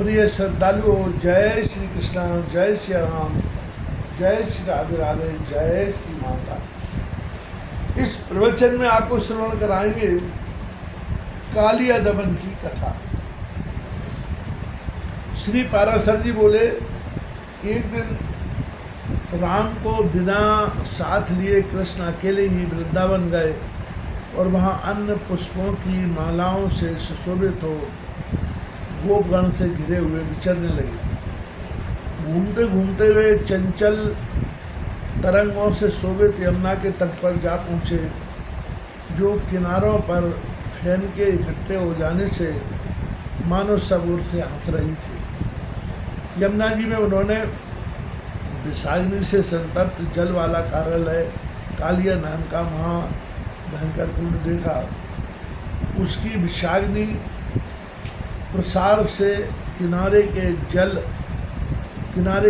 प्रिय श्रद्धालुओं, जय श्री कृष्ण, जय श्री राम, जय श्री राधे राधे, जय श्री माता। इस प्रवचन में आपको श्रवण कराएंगे कालिया दमन की कथा। श्री पाराशर जी बोले, एक दिन राम को बिना साथ लिए कृष्ण अकेले ही वृंदावन गए और वहाँ अन्य पुष्पों की मालाओं से सुशोभित हो गोपगण से घिरे हुए विचरने लगे। घूमते घूमते वे चंचल तरंगों से शोभित यमुना के तट पर जा पहुँचे, जो किनारों पर फैन के इकट्ठे हो जाने से मानो सब ओर से हंस रही थी। यमुना जी में उन्होंने विषाग्नि से संतप्त जल वाला कार्यालय कालिया नाम का महा भयंकर कुंड देखा। उसकी विषाग्नि प्रसार से किनारे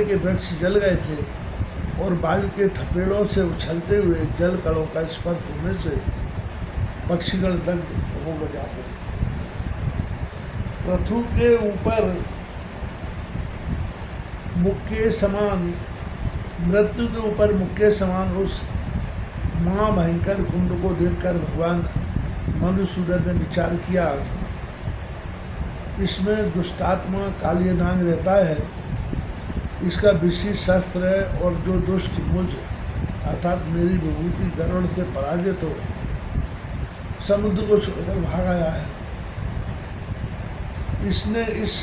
के वृक्ष जल गए थे और वायु के थपेड़ों से उछलते हुए जल कणों का स्पर्श होने से पक्षीगण दग्ध हो जाते। पृथ्वी के ऊपर मुक्के समान, मृत्यु के ऊपर मुक्के समान उस महाभयंकर कुंड को देखकर भगवान मधुसूदन ने विचार किया, इसमें दुष्टात्मा कालिया नाग रहता है, इसका विशेष शस्त्र है और जो दुष्ट मुझ अर्थात मेरी विभूति गरुड़ से पराजित हो समुद्र को छोड़कर भाग आया है। इसने इस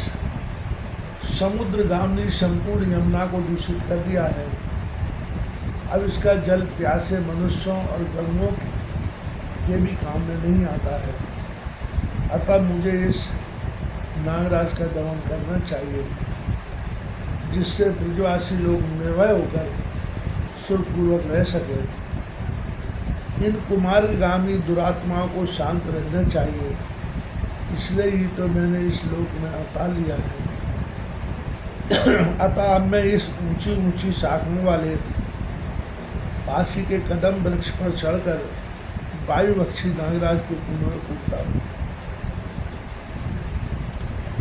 समुद्रगामिनी संपूर्ण यमुना को दूषित कर दिया है। अब इसका जल प्यासे मनुष्यों और गंगों के भी काम में नहीं आता है। अतः मुझे इस नागराज का दमन करना चाहिए, जिससे ब्रजवासी लोग निर्भय होकर सुखपूर्वक रह सके। इन कुमारगामी दुरात्माओं को शांत रहना चाहिए, इसलिए ही तो मैंने इस लोक में अवतार लिया है। अतः अब मैं इस ऊंची ऊंची शाखाओं वाले पासी के कदम वृक्ष पर चढ़कर वायुवक्षी नागराज के कुंड में कूदता हूँ।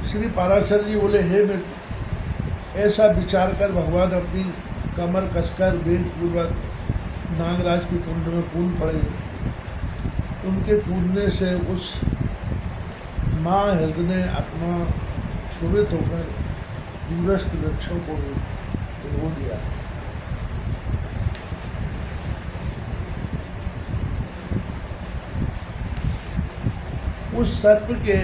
श्री पाराशर जी बोले, हे मित्र, ऐसा विचार कर भगवान अपनी कमर कसकर वेग पूर्वक नागराज के कुंड में कूद पड़े। उनके कूदने से उस माँ हृदय ने अपना क्षोभित होकर दूरस्थ वृक्षों को भी भिगो दिया। उस सर्प के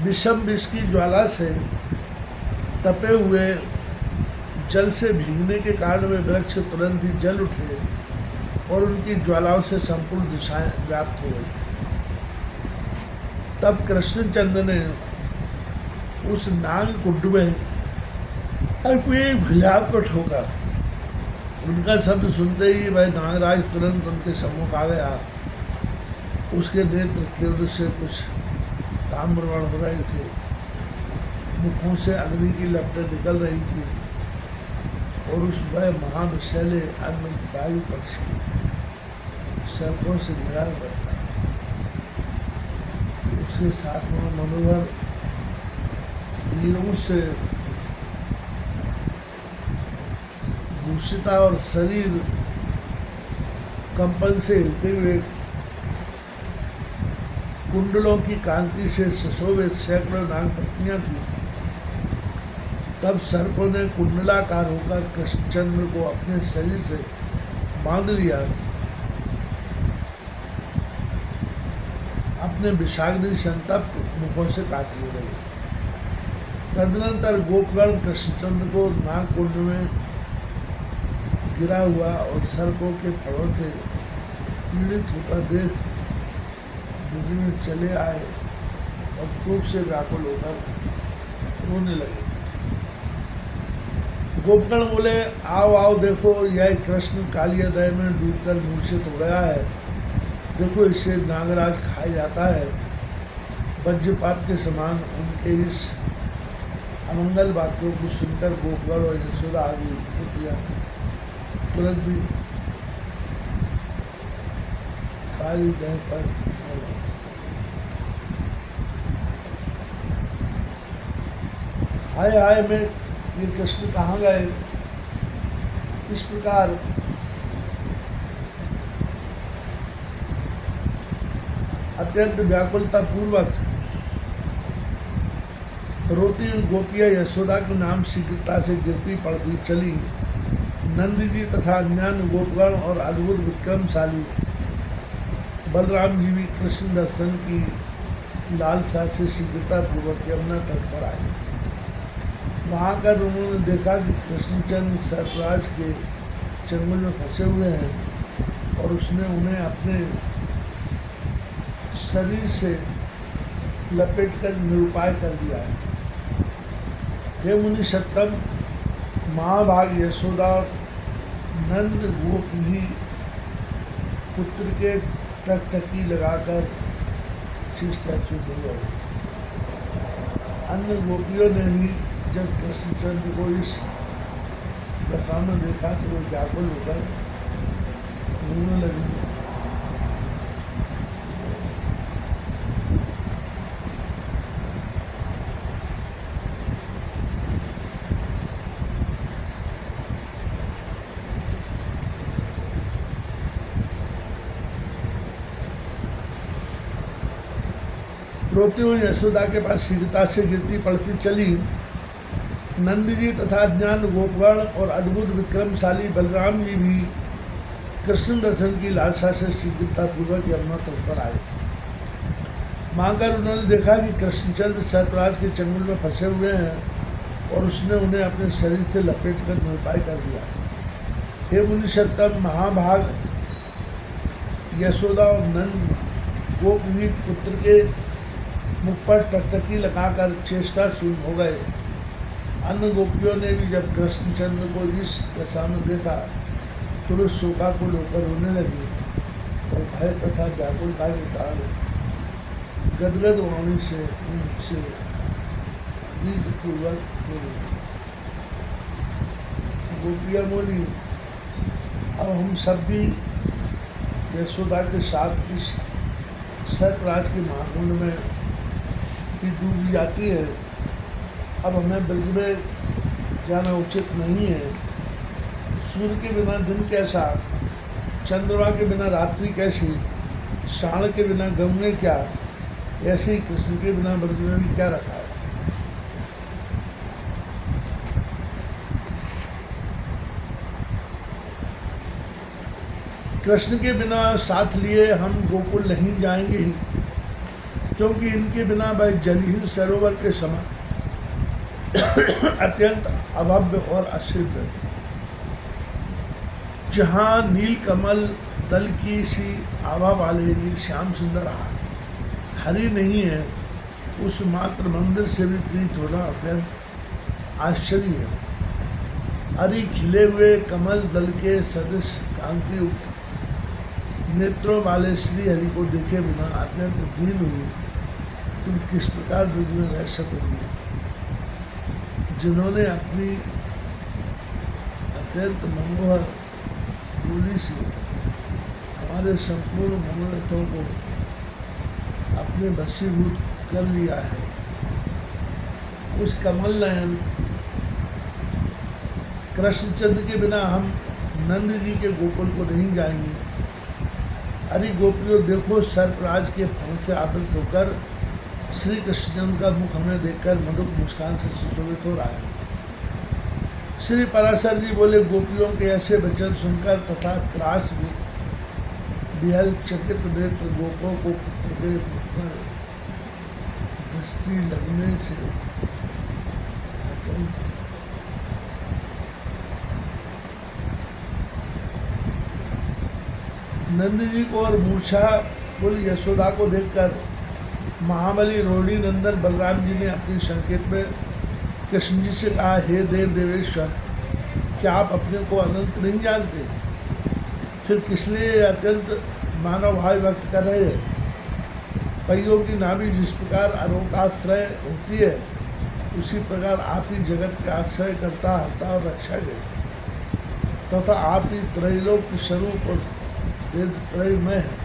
विषम विष की ज्वाला से तपे हुए जल से भीगने के कारण वे वृक्ष तुरंत ही जल उठे और उनकी ज्वालाओं से संपूर्ण दिशाएं व्याप्त हो गई। तब कृष्णचंद्र ने उस नाग कुंड में अपनी भुजा को ठोका। उनका शब्द सुनते ही वह नागराज तुरंत उनके सम्मुख आ गया। उसके नेत्र केंद्र से कुछ ताम्रवर्ण हो रहे थे, मुखों से अग्नि की लपटें निकल रही थी और उस वह महाविषैले अन्न वायु पक्षी सर्पों से घिरा हुआ था। उसके साथ में मनोहर हीरों से भूषिता और शरीर कंपन से हिलते हुए कुंडलों की कांति से सुशोभित सैकड़ों नाग पत्नियां थी। तब सर्पों ने कुंडलाकार होकर कृष्णचंद्र को अपने शरीर से बांध लिया। अपने विषाग्नि संतप्त मुखों से काट ले गए। तदनंतर गोपगण कृष्णचंद्र को नाग कुंड में गिरा हुआ और सर्पों के फड़ों से पीड़ित होता देख बुद्धि में चले आए और शोक से व्याकुल होकर रोने लगे। गोपगण बोले, आओ आओ, देखो यह कृष्ण कालिया दय में डूबकर मूर्छित हो गया है। देखो इसे नागराज खाया जाता है। वज्रपात के समान उनके इस अमंगल वाक्यों को सुनकर गोपगण और यशोदा आदि पुत्रियां तुरंत ही काली दह पर हाय हाय में ये कृष्ण कहाँ गए। इस प्रकार अत्यंत व्याकुलता पूर्वक रोती गोपियाँ यशोदा के नाम शीघ्रता से गिरती पड़ती चली। नंद जी तथा अन्यान्य गोपगण और अद्भुत विक्रमशाली बलराम जी भी कृष्ण दर्शन की लालसा से शीघ्रता पूर्वक यमुना तट पर आए। वहाँ कर उन्होंने देखा कि कृष्णचंद्र सर्पराज के चंगुल में फंसे हुए हैं और उसने उन्हें अपने शरीर से लपेटकर निरुपाय कर दिया है। हे मुनि सत्तम, महाभाग यशोदा और नंद गोप भी पुत्र के टकटकी लगाकर चेष्टा शुरू हो गए। अन्य गोपियों ने भी जब कृष्णचंद्र को इस दशा में देखा तो वो व्याकुल होकर रोने लगी। रोती हुई यशोदा के पास शीघ्रता से गिरती पड़ती चली। नंद जी तथा अज्ञान गोपगण और अद्भुत विक्रमशाली बलराम जी भी कृष्ण दर्शन की लालसा से शीघ्रता पूर्वक यमुना तट पर आए। मांगर उन्होंने देखा कि कृष्णचंद्र सर्पराज के चंगुल में फंसे हुए हैं और उसने उन्हें अपने शरीर से लपेट कर निरुपाय कर दिया। हे मुनि सत्तम, महाभाग यशोदा और नंद गोप भी पुत्र के मुख पर टकटकी लगाकर चेष्टा शुरू हो गए। अन्य गोपियों ने भी जब कृष्णचंद्र को इस दशा में देखा तो वे शोकाकुल होकर रोने लगी और भय तथा व्याकुलता के कारण गदगद वाणी से उनसे पूर्वक गोपियाँ बोली, अब हम सब भी यशोदा के साथ इस सर्पराज के महाकुंड में की डूब जाती है। अब हमें ब्रज में जाना उचित नहीं है। सूर्य के बिना दिन कैसा, चंद्रमा के बिना रात्रि कैसी, साण के बिना गंगे क्या, ऐसे ही कृष्ण के बिना ब्रज में भी क्या रखा है। कृष्ण के बिना साथ लिए हम गोकुल नहीं जाएंगे ही, क्योंकि इनके बिना वह जलहीन सरोवर के समान अत्यंत अभव्य और अशिव्य, जहाँ नील कमल दल की सी आभा वाले ये श्याम सुंदर हरि नहीं है, उस मात्र मंदिर से भी प्रीत होना अत्यंत आश्चर्य है। हरि खिले हुए कमल दल के सदृश कांति नेत्रों वाले श्री हरि को देखे बिना अत्यंत दीन हुई तुम किस प्रकार ब्रज में रह सकोगे। जिन्होंने अपनी अत्यंत मनोहर बोली से हमारे संपूर्ण मनोरथों को अपने वशीभूत कर लिया है, उस कमल नयन कृष्णचंद्र के बिना हम नंद जी के गोकुल को नहीं जाएंगे। अरे गोपियों, देखो सर्पराज के फण से आवृत होकर श्री कृष्णचंद्र का मुख हमें देखकर मधुर मुस्कान से सुशोभित हो रहा है। श्री पराशर जी बोले, गोपियों के ऐसे वचन सुनकर तथा त्रास विहल चकित नेत्र गोपों को पुत्र के मुख पर दृष्टि लगने से नंद जी को और मूर्छा बोली यशोदा को देखकर महाबली रोहिणी नंदन बलराम जी ने अपनी संकेत में कृष्ण जी से कहा, हे देव देवेश्वर, क्या आप अपने को अनंत नहीं जानते? फिर किस लिए अत्यंत मानव भाव व्यक्त कर रहे हैं? पहियों की नाभि जिस प्रकार अरोकाश्रय होती है, उसी प्रकार आप ही जगत का आश्रय करता, हरता और रक्षा है, तथा आप ही त्रैलोक स्वरूप और वेद त्रयमय है।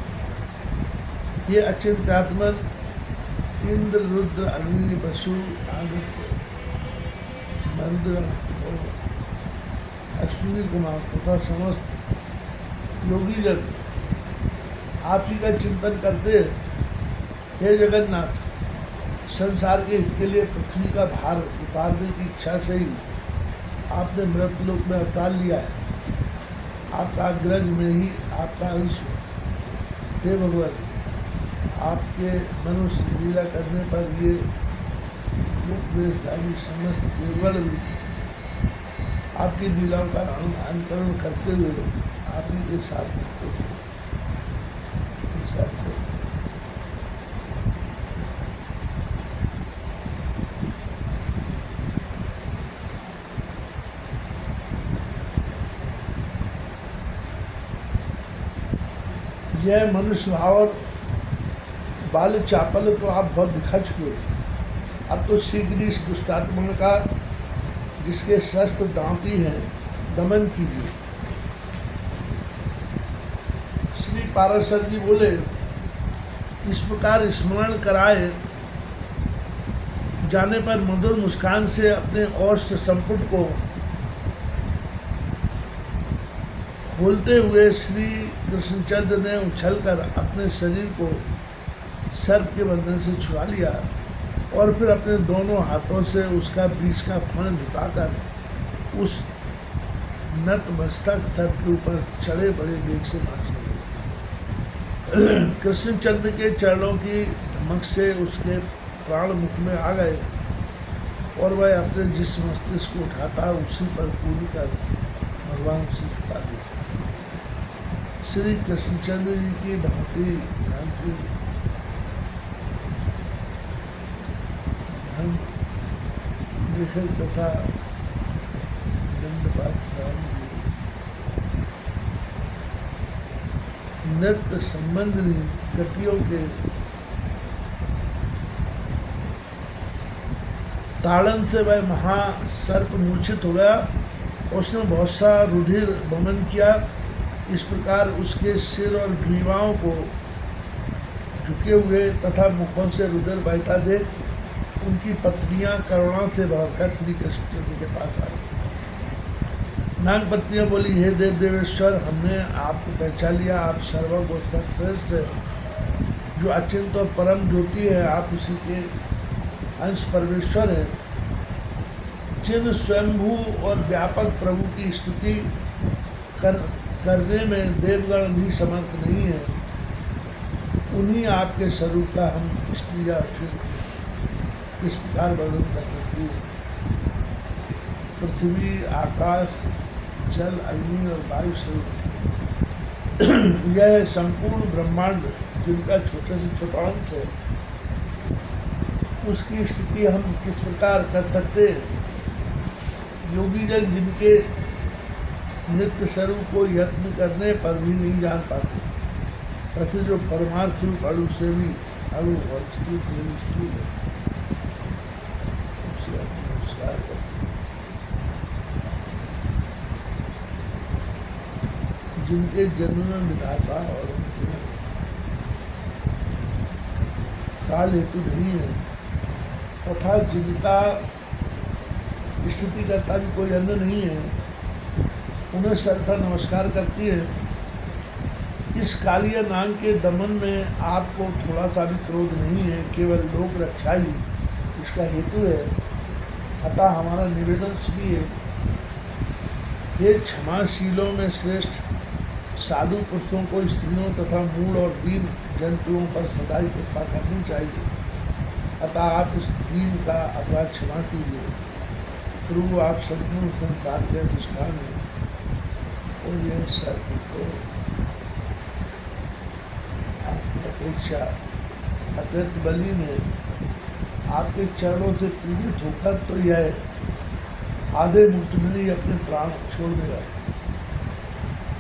ये अचिंत्यात्मन इंद्र रुद्र अग्नि वसु आदित्य नंदगण और अश्विनी कुमार तथा समस्त योगीजन आप ही का चिंतन करते, हे जगन्नाथ, संसार के हित के लिए पृथ्वी का भार उतारने की इच्छा से ही आपने मृतलोक में अवतार लिया है। आपका अग्रज में ही आपका अंश हो। हे भगवान, आपके मनुष्य लीला करने पर ये लोकवेशधारी समस्त देवगण भी आपकी लीलाओं का अनुकरण करते हुए आप ही के साथ रहते हैं। यह मनुष्य भाव और बाल चापल तो आप बहुत दिखा चुके। अब तो शीघ्र इस दुष्टात्मा का, जिसके शस्त्र दांती हैं, दमन कीजिए। श्री पाराशर जी बोले, इस प्रकार स्मरण कराए जाने पर मधुर मुस्कान से अपने औष्ठ संपुट को खोलते हुए श्री कृष्णचंद्र ने उछलकर अपने शरीर को सर्प के बंधन से छुड़ा लिया और फिर अपने दोनों हाथों से उसका बीच का फण झुकाकर उस नतमस्तक सर्प के ऊपर चढ़े बड़े वेग से नाचने लगे। कृष्णचंद्र के चरणों की धमक से उसके प्राण मुख में आ गए और वह अपने जिस मस्तिष्क को उठाता उसी पर कूद कर भगवान से झुका देते। श्री कृष्णचंद्र जी की भांति भांति हम लेखक तथा दंडपात नृत्य संबंधी गतियों के ताड़न से वह महासर्प मूर्छित हो गया। उसने बहुत सा रुधिर वमन किया। इस प्रकार उसके सिर और ग्रीवाओं को झुके हुए तथा मुखों से रुधिर बहता देख उनकी पत्नियां करुणा से भरकर श्री कृष्णचंद्र के पास आई। नाग पत्नियां बोली, हे देव देवेश्वर, हमने आपको पहचान लिया। आप सर्वगोत्र श्रेष्ठ है, जो अचिंत और परम ज्योति है। आप उसी के अंश परमेश्वर है, जिन स्वयंभू और व्यापक प्रभु की स्तुति करने में देवगण भी समर्थ नहीं है। उन्हीं आपके स्वरूप का हम स्त्रियाँ इस प्रकार वर्णन कर सकती है। पृथ्वी, आकाश, जल, अग्नि और वायु स्वरूप यह संपूर्ण ब्रह्मांड जिनका छोटे से छोटा अंश है, उसकी स्थिति हम किस प्रकार कर सकते हैं। योगी जन जिनके नित्य स्वरूप को यत्न करने पर भी नहीं जान पाते, तथा जो परमार्थ रूप अणु से भी अणु और स्थूल से भी स्थूल है, उसे हम नमस्कार करते हैं। जिनके जन्म में विधाता और उनके काल हेतु नहीं है, तथा जिनका स्थिति करता भी कोई अन्य नहीं है, उन्हें श्रद्धा नमस्कार करती है। इस कालिया नाग के दमन में आपको थोड़ा सा भी क्रोध नहीं है, केवल लोक रक्षा ही इसका हेतु है। अतः हमारा निवेदन सुनिए, ये क्षमाशीलों में श्रेष्ठ साधु पुरुषों को स्त्रियों तथा मूल और दीन जंतुओं पर सदा ही कृपा करनी चाहिए। अतः आप इस दीन का अपराध क्षमा कीजिए। प्रभु, आप संपूर्ण संसार के अधिष्ठान हैं और यह सर्प को आपकी अपेक्षा अत्यंत बली ने आपके चरणों से पीड़ित होकर तो यह आधे मुफ्त में ही अपने प्राण छोड़ देगा।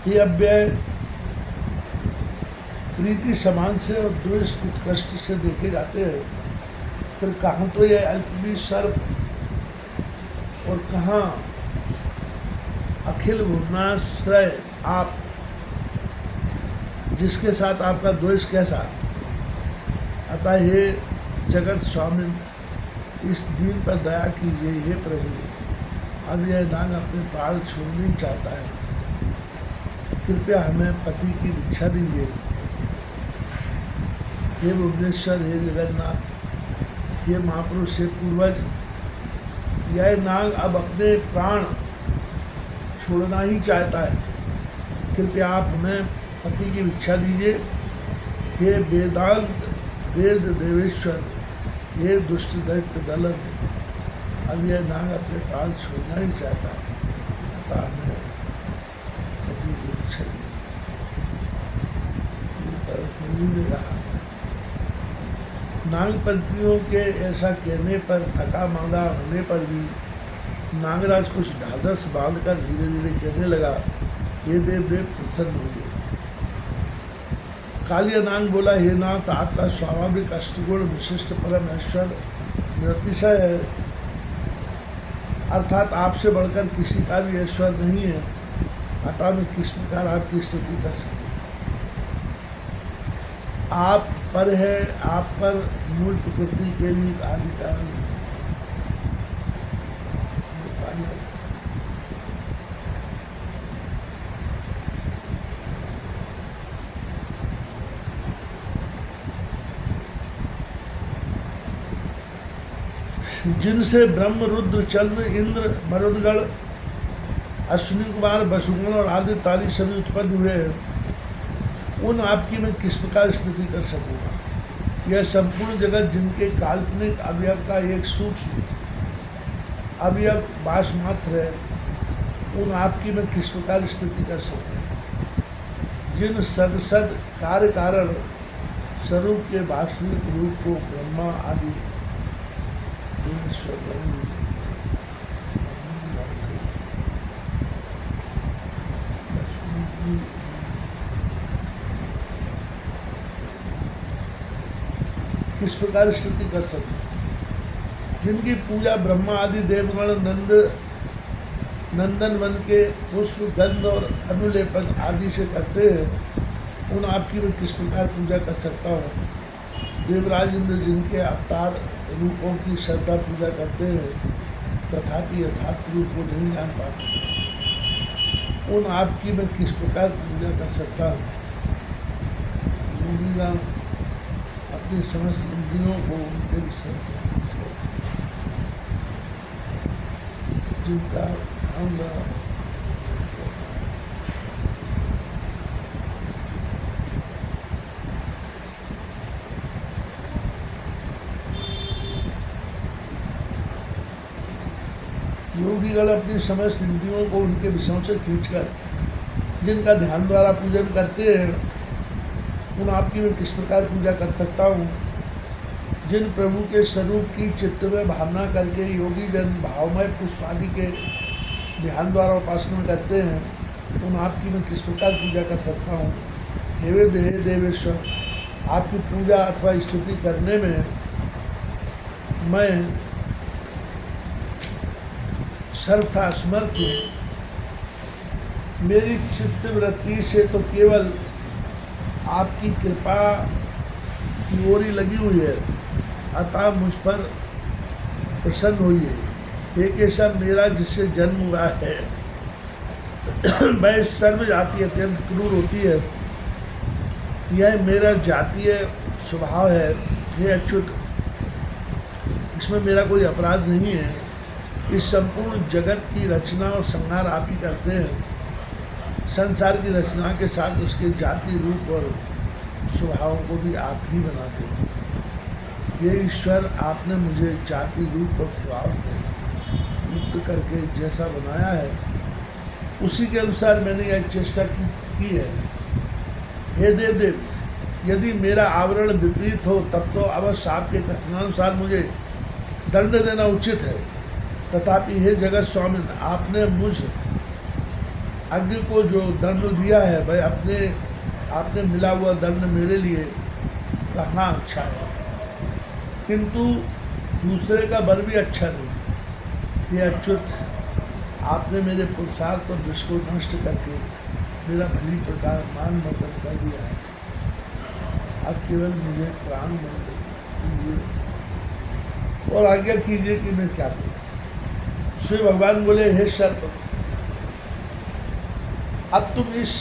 ये अव्यय प्रीति समान से और द्वेष उत्कृष्ट से देखे जाते हैं, फिर कहाँ तो यह अल्पवी सर्प और कहाँ अखिल भुवनाश्रय आप, जिसके साथ आपका द्वेष कैसा। अतः हे जगत स्वामी, इस दीन पर दया कीजिए। हे प्रभु, अब यह नाग अपने प्राण छोड़ना ही चाहता है। कृपया हमें पति की भिक्षा दीजिए। हे भुवनेश्वर, हे जगन्नाथ, हे महापुरुष, हे पूर्वज, यह नाग अब अपने प्राण छोड़ना ही चाहता है। कृपया आप हमें पति की भिक्षा दीजिए। हे वेदांत वेद देवेश्वर, हे दुष्ट दैत्य दलन, अब यह नाग अपने प्राण छोड़ना ही चाहता है, अतः हमें पति की भिक्षा दीजिए। रहा नागपंथियों के ऐसा कहने पर, थका मांदा होने पर भी नागराज कुछ ढाढ़स बांधकर धीरे धीरे कहने लगा, हे देव प्रसन्न हुए। कालिया नाग बोला, हे नाथ, आपका स्वाभाविक अष्टगुण विशिष्ट परमेश्वर निरतिशय है, अर्थात आपसे बढ़कर किसी का भी ऐश्वर नहीं है, अतः मैं किस प्रकार आपकी स्तुति कर सकूं। आप पर है, आप पर मूल प्रकृति के भी आदि कारण है। जिनसे ब्रह्म, रुद्र, चंद्र, इंद्र, मरुदगण, अश्विनी कुमार, वसुगण और आदि ताली सभी उत्पन्न हुए हैं, उन आपकी मैं किस प्रकार स्तुति कर सकूँगा। यह संपूर्ण जगत जिनके काल्पनिक अवयव का एक सूक्ष्म अवयव बास मात्र है, उन आपकी मैं किस प्रकार स्तुति कर सकूँ। जिन सद कार्य कारण स्वरूप के वास्तविक रूप को ब्रह्मा आदि किस प्रकार स्तुति कर सकते, जिनकी पूजा ब्रह्मा आदि देवगण नंदन वन के पुष्प, गंध और अनुलेपन आदि से करते हैं, उन आपकी मैं किस प्रकार पूजा कर सकता हूँ। देवराज इंद्र जिनके अवतार रूपों की श्रद्धा पूजा करते हैं, तथापि यथार्थ रूप को नहीं जान पाते, उन आपकी मैं किस प्रकार पूजा कर सकता हूँ। योगीगण अपनी समस्त इंद्रियों को उनके विषय जिनका योगीगण अपनी समस्त इंद्रियों को उनके विषयों से खींचकर जिनका ध्यान द्वारा पूजन करते हैं, उन आपकी मैं किस प्रकार पूजा कर सकता हूँ। जिन प्रभु के स्वरूप की चित्त में भावना करके योगी जन भावमय पुष्प आदि के ध्यान द्वारा उपासना करते हैं, उन आपकी मैं किस प्रकार पूजा कर सकता हूँ। हे देवेश्वर, आपकी पूजा अथवा स्तुति करने में मैं सर्वथा असमर्थ हूँ। मेरी चित्त वृत्ति से तो केवल आपकी कृपा की ओर ही लगी हुई है, अतः मुझ पर प्रसन्न होइए। एक ऐसा मेरा जिससे जन्म हुआ है, वह सर्व जाति अत्यंत क्रूर होती है, यह मेरा जातीय स्वभाव है। हे अच्युत, इसमें मेरा कोई अपराध नहीं है। इस संपूर्ण जगत की रचना और संहार आप ही करते हैं। संसार की रचना के साथ उसके जाति रूप और स्वभावों को भी आप ही बनाते हैं। ये ईश्वर, आपने मुझे जाति रूप और स्वभाव से युक्त करके जैसा बनाया है, उसी के अनुसार मैंने यह चेष्टा की है। हे देव, यदि मेरा आवरण विपरीत हो तब तो अवश्य आपके कथनानुसार मुझे दंड देना उचित है। तथापि हे जगत स्वामी, आपने मुझ अज्ञ को जो दंड दिया है, वह आपने मिला हुआ दंड मेरे लिए कहाँ अच्छा है, किंतु दूसरे का बर भी अच्छा नहीं। ये अच्युत, आपने मेरे पुरुषार्थ और विष को नष्ट करके मेरा भली प्रकार मान मर्दन कर दिया है। अब केवल मुझे प्राण मर्दन कीजिए और आज्ञा कीजिए कि मैं क्या करूँ। श्री भगवान बोले, हे सर्प, अब तुम इस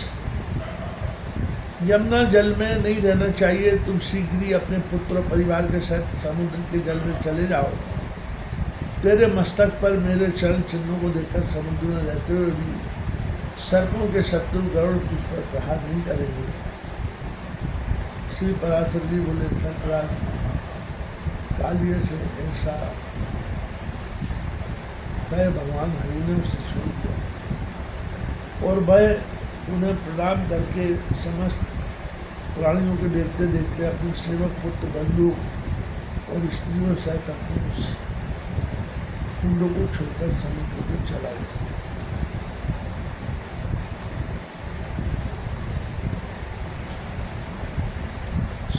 यमुना जल में नहीं रहना चाहिए, तुम शीघ्र ही अपने पुत्र और परिवार के साथ समुद्र के जल में चले जाओ। तेरे मस्तक पर मेरे चरण चिन्हों को देखकर समुद्र में रहते हुए भी सर्पों के शत्रु गरुड़ तुझ पर प्रहार नहीं करेंगे। श्री पराशर जी बोले, धर्मराज, कालिए से ऐसा कहे भगवान हरि ने उसे छोड़ दिया और वह उन्हें प्रणाम करके समस्त प्राणियों के देखते देखते अपने सेवक पुत्र बंधु और स्त्रियों सहित अपने उस कुंडों को छोड़कर समुद्र को चला गया।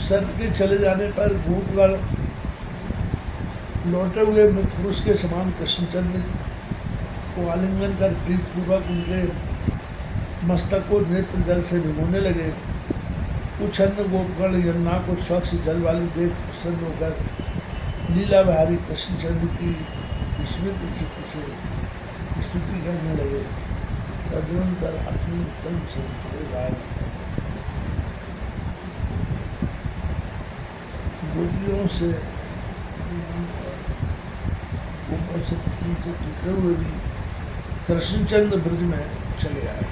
सर्प के चले जाने पर गोपगण लौटे हुए मृत पुरुष के समान कृष्णचंद्र को आलिंगन कर प्रीतपूर्वक उनके मस्तक को नेत्र जल से भिगोने लगे। कुछ अन्य गोपगण यमुना को स्वच्छ जल वाली देख प्रसन्न होकर लीला विहारी कृष्णचंद्र की विस्मित चित्त से स्तुति करने लगे। तदनंतर अपनी उत्तम से चले गए। गोपियों से ऊपर से पृथ्वी से टूटे हुए भी कृष्णचंद्र ब्रज में चले आए।